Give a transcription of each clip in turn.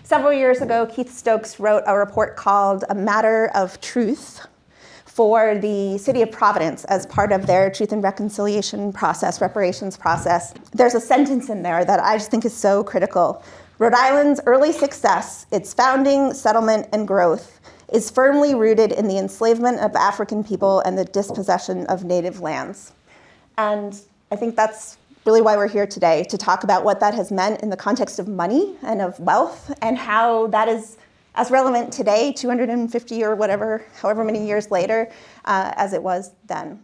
Several years ago, Keith Stokes wrote a report called A Matter of Truth for the city of Providence as part of their truth and reconciliation process, reparations process. There's a sentence in there that I just think is so critical. Rhode Island's early success, its founding, settlement, and growth is firmly rooted in the enslavement of African people and the dispossession of native lands. And I think that's really why we're here today, to talk about what that has meant in the context of money and of wealth, and how that is as relevant today, 250 or whatever, however many years later, as it was then.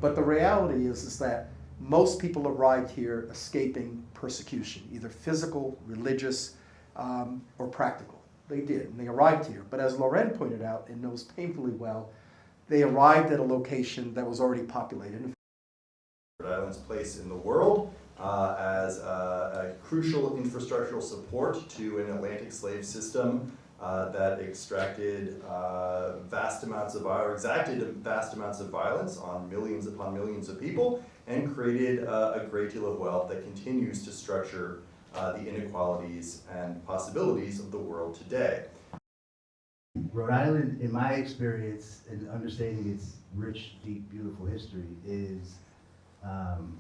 But the reality is that most people arrived here escaping persecution, either physical, religious, or practical. They did, and they arrived here. But as Loren pointed out, and knows painfully well, they arrived at a location that was already populated. Rhode Island's place in the world as a crucial infrastructural support to an Atlantic slave system that extracted vast amounts of violence on millions upon millions of people, and created a great deal of wealth that continues to structure the inequalities and possibilities of the world today. Rhode Island, in my experience, and understanding its rich, deep, beautiful history, is kind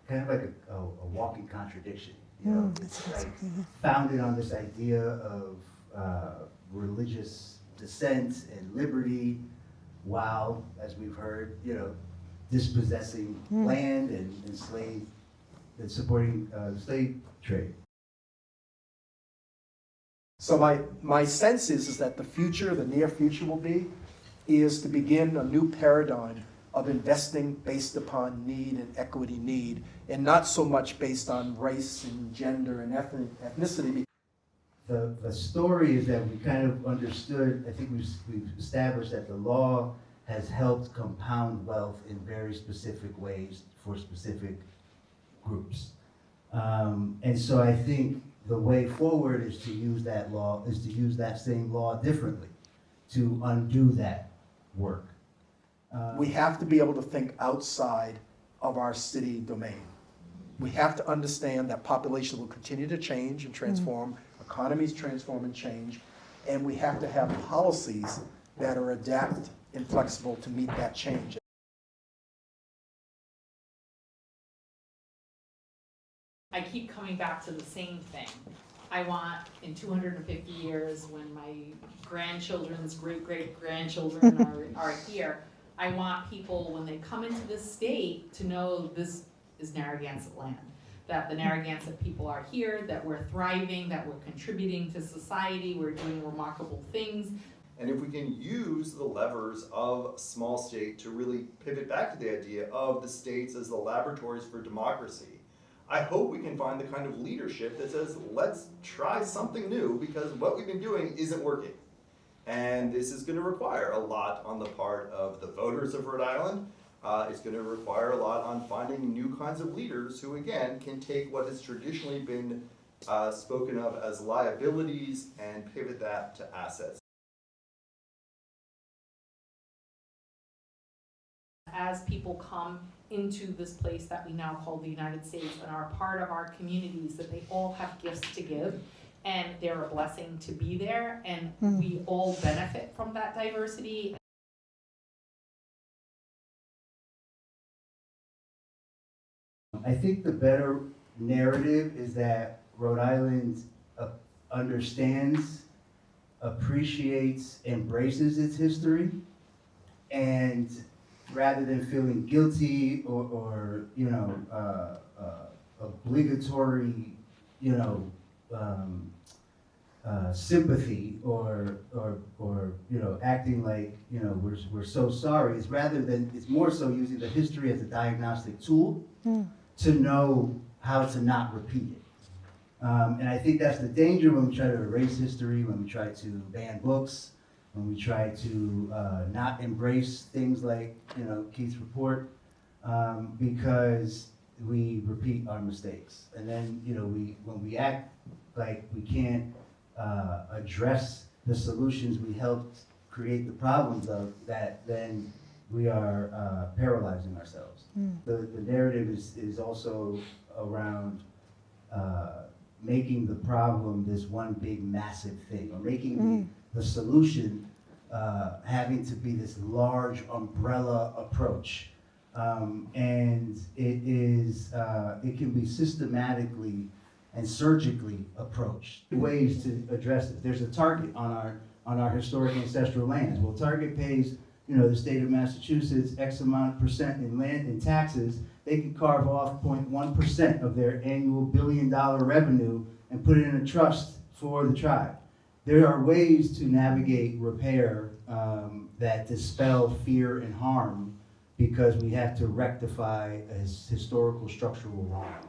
of like a walking contradiction. You know, it's like founded on this idea of religious dissent and liberty, while, as we've heard, dispossessing land and supporting the slave trade. So my sense is that the future, the near future is to begin a new paradigm of investing based upon need and equity need, and not so much based on race and gender and ethnicity. The story is that we kind of understood, I think we've established that the law has helped compound wealth in very specific ways for specific groups. And so I think the way forward is to use that same law differently, to undo that work. We have to be able to think outside of our city domain. We have to understand that population will continue to change and transform, economies transform and change, and we have to have policies that are adapted and flexible to meet that change. I keep coming back to the same thing. I want, in 250 years, when my grandchildren's great-great-grandchildren are here, I want people, when they come into this state, to know this is Narragansett land. That the Narragansett people are here, that we're thriving, that we're contributing to society, we're doing remarkable things. And if we can use the levers of small state to really pivot back to the idea of the states as the laboratories for democracy, I hope we can find the kind of leadership that says, let's try something new, because what we've been doing isn't working. And this is going to require a lot on the part of the voters of Rhode Island. It's going to require a lot on finding new kinds of leaders who, again, can take what has traditionally been spoken of as liabilities and pivot that to assets. As people come into this place that we now call the United States and are part of our communities, that they all have gifts to give, and they're a blessing to be there, and we all benefit from that diversity. I think the better narrative is that Rhode Island understands, appreciates, embraces its history, and rather than feeling guilty or obligatory, sympathy or acting like we're so sorry, it's more so using the history as a diagnostic tool to know how to not repeat it. And I think that's the danger when we try to erase history, when we try to ban books, when we try to not embrace things like Keith's report, because we repeat our mistakes, and then when we act like we can't address the solutions we helped create the problems of, that then paralyzing ourselves. The narrative is also around making the problem this one big massive thing, or making the solution having to be this large umbrella approach. And it can be systematically and surgically approached. Ways to address it. There's a target on our historic ancestral lands. Well, Target pays, the state of Massachusetts X amount of percent in taxes. They can carve off 0.1% of their annual $1 billion revenue and put it in a trust for the tribe. There are ways to navigate repair that dispel fear and harm, because we have to rectify a historical structural wrong.